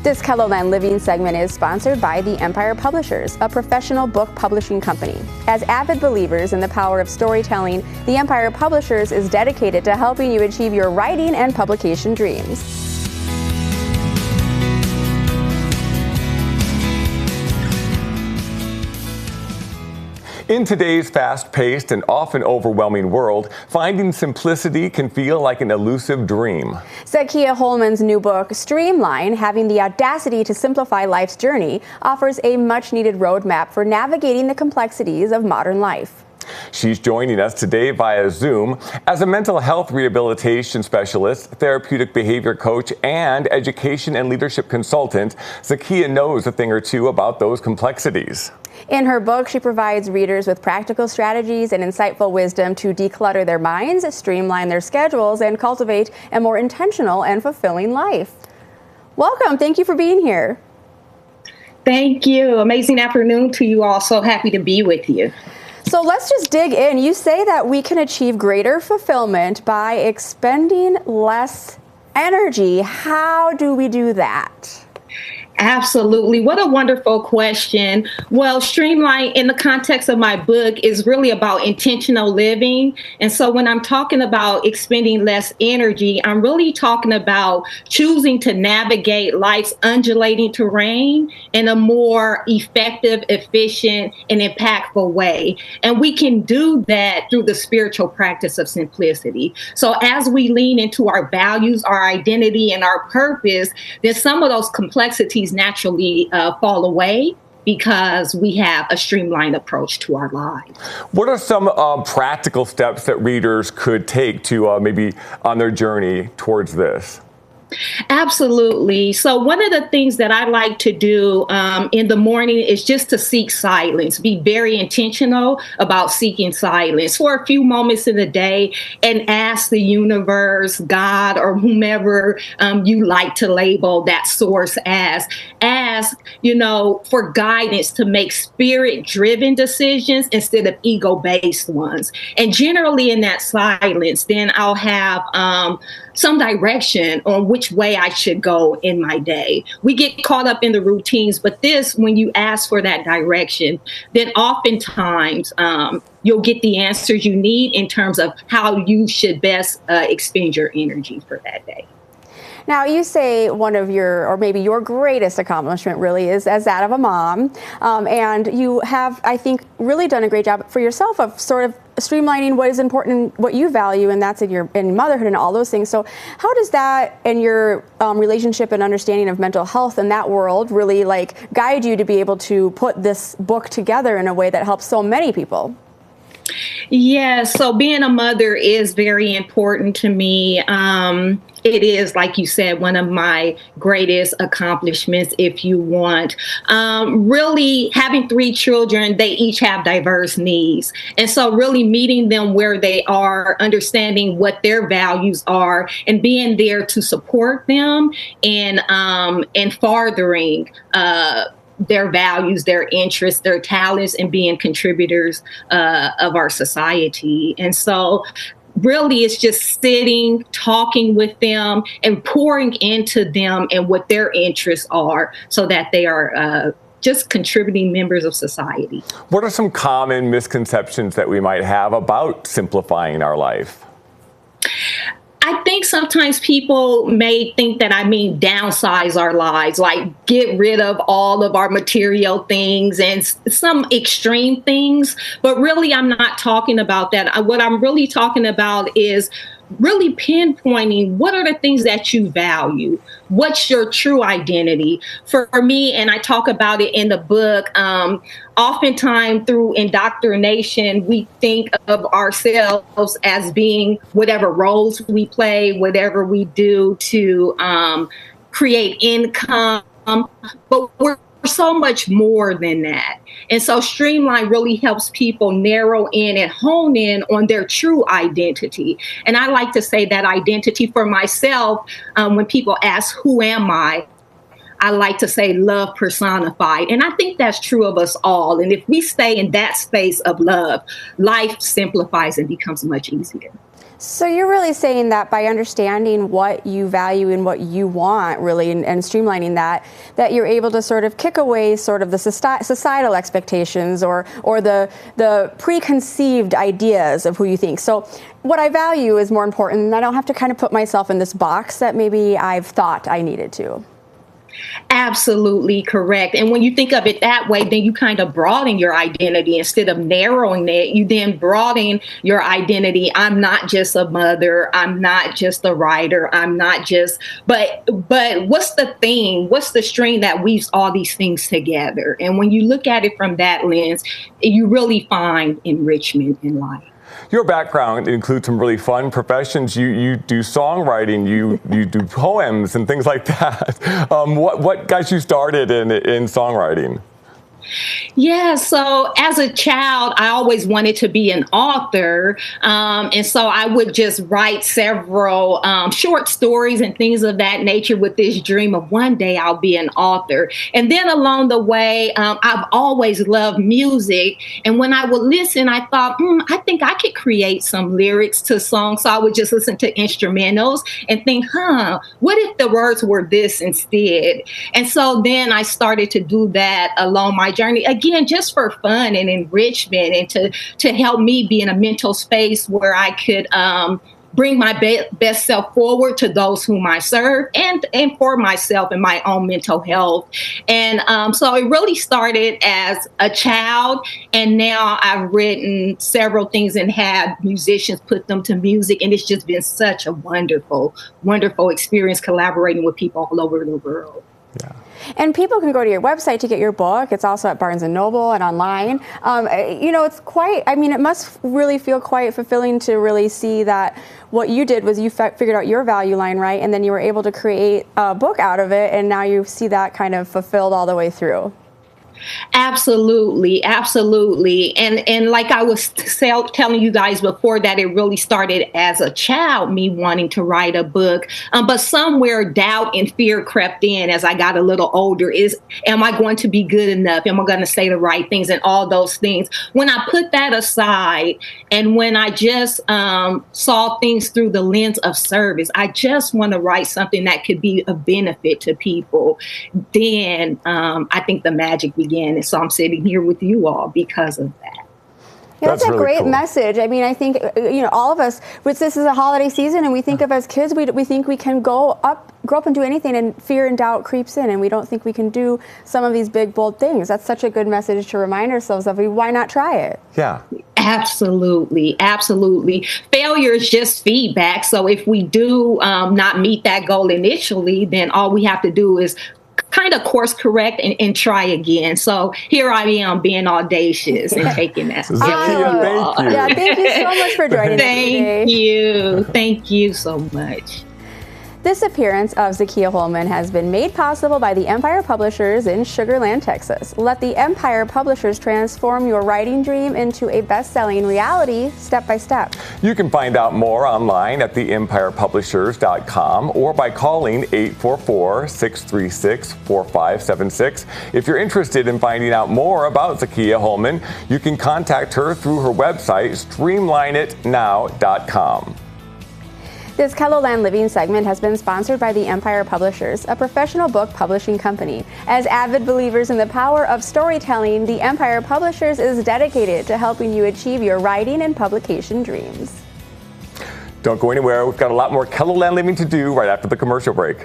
This Keloland Living segment is sponsored by the Empire Publishers, a professional book publishing company. As avid believers in the power of storytelling, the Empire Publishers is dedicated to helping you achieve your writing and publication dreams. In today's fast-paced and often overwhelming world, finding simplicity can feel like an elusive dream. Zakiya Holman's new book, Streamline, Having the Audacity to Simplify Life's Journey, offers a much-needed roadmap for navigating the complexities of modern life. She's joining us today via Zoom. As a mental health rehabilitation specialist, therapeutic behavior coach, and education and leadership consultant, Zakiya knows a thing or two about those complexities. In her book, she provides readers with practical strategies and insightful wisdom to declutter their minds, streamline their schedules, and cultivate a more intentional and fulfilling life. Welcome. Thank you for being here. Thank you. Amazing afternoon to you all. So happy to be with you. So let's just dig in. You say that we can achieve greater fulfillment by expending less energy. How do we do that? Absolutely. What a wonderful question. Well, Streamline in the context of my book is really about intentional living. And so when I'm talking about expending less energy, I'm really talking about choosing to navigate life's undulating terrain in a more effective, efficient, and impactful way. And we can do that through the spiritual practice of simplicity. So as we lean into our values, our identity, and our purpose, then some of those complexities naturally fall away because we have a streamlined approach to our lives. What are some practical steps that readers could take to maybe on their journey towards this? Absolutely. So one of the things that I like to do in the morning is just to seek silence, be very intentional about seeking silence for a few moments in the day and ask the universe, God, or whomever you like to label that source as, for guidance to make spirit-driven decisions instead of ego-based ones. And generally in that silence, then I'll have some direction on which way I should go in my day. We get caught up in the routines, but when you ask for that direction, then oftentimes you'll get the answers you need in terms of how you should best expend your energy for that day. Now, you say one of your, or maybe your greatest accomplishment really is as that of a mom. And you have, I think, really done a great job for yourself of sort of streamlining what is important, what you value, and that's in motherhood and all those things. So how does that and your relationship and understanding of mental health in that world really guide you to be able to put this book together in a way that helps so many people? Yeah, so being a mother is very important to me. It is, like you said, one of my greatest accomplishments, if you want. Really, having 3 children, they each have diverse needs. And so really meeting them where they are, understanding what their values are, and being there to support them and furthering their values, their interests, their talents, and being contributors of our society. And so really it's just sitting, talking with them, and pouring into them and what their interests are so that they are just contributing members of society. What are some common misconceptions that we might have about simplifying our life? I think sometimes people may think that I mean downsize our lives, like get rid of all of our material things and some extreme things. But really, I'm not talking about that. What I'm really talking about is really pinpointing what are the things that you value. What's your true identity? For me, and I talk about it in the book, oftentimes through indoctrination, we think of ourselves as being whatever roles we play, whatever we do to create income, but we're so much more than that. And so Streamline really helps people narrow in and hone in on their true identity. And I like to say that identity for myself, when people ask, who am I like to say love personified. And I think that's true of us all. And if we stay in that space of love, life simplifies and becomes much easier. So you're really saying that by understanding what you value and what you want, really, and streamlining that you're able to sort of kick away sort of the societal expectations or the preconceived ideas of who you think. So what I value is more important, and I don't have to kind of put myself in this box that maybe I've thought I needed to. Absolutely correct. And when you think of it that way, then you kind of broaden your identity instead of narrowing it. You then broaden your identity. I'm not just a mother. I'm not just a writer. I'm not just, but what's the thing? What's the string that weaves all these things together? And when you look at it from that lens, you really find enrichment in life. Your background includes some really fun professions. You do songwriting, you do poems and things like that. What got you started in songwriting? Yeah, so as a child, I always wanted to be an author. And so I would just write several short stories and things of that nature with this dream of one day I'll be an author. And then along the way, I've always loved music. And when I would listen, I thought, I think I could create some lyrics to songs. So I would just listen to instrumentals and think, what if the words were this instead? And so then I started to do that along my journey, again, just for fun and enrichment, and to help me be in a mental space where I could bring my best self forward to those whom I serve, and for myself and my own mental health. And so it really started as a child, and now I've written several things and had musicians put them to music, and it's just been such a wonderful, wonderful experience collaborating with people all over the world. Yeah. And people can go to your website to get your book. It's also at Barnes & Noble and online. It's quite, it must really feel quite fulfilling to really see that what you did was you figured out your value line, right? And then you were able to create a book out of it. And now you see that kind of fulfilled all the way through. Absolutely. Absolutely. And like I was telling you guys before, that it really started as a child, me wanting to write a book. But somewhere doubt and fear crept in as I got a little older. Am I going to be good enough? Am I going to say the right things and all those things? When I put that aside, and when I just saw things through the lens of service, I just want to write something that could be of benefit to people. Then I think the magic began. And so I'm sitting here with you all because of that. Yeah, that's a really great cool message. I think, all of us, which this is a holiday season, and we think of as kids, we think we can grow up and do anything, and fear and doubt creeps in, and we don't think we can do some of these big, bold things. That's such a good message to remind ourselves of. Why not try it? Yeah. Absolutely. Absolutely. Failure is just feedback. So if we do not meet that goal initially, then all we have to do is kind of course correct and try again. So here I am being audacious and taking that. Zakiya, thank you. Yeah, thank you so much for joining us today. Thank you. Thank you so much. This appearance of Zakiya Holman has been made possible by the Empire Publishers in Sugar Land, Texas. Let the Empire Publishers transform your writing dream into a best-selling reality step by step. You can find out more online at theempirepublishers.com or by calling 844-636-4576. If you're interested in finding out more about Zakiya Holman, you can contact her through her website, streamlineitnow.com. This Keloland Living segment has been sponsored by the Empire Publishers, a professional book publishing company. As avid believers in the power of storytelling, the Empire Publishers is dedicated to helping you achieve your writing and publication dreams. Don't go anywhere. We've got a lot more Keloland Living to do right after the commercial break.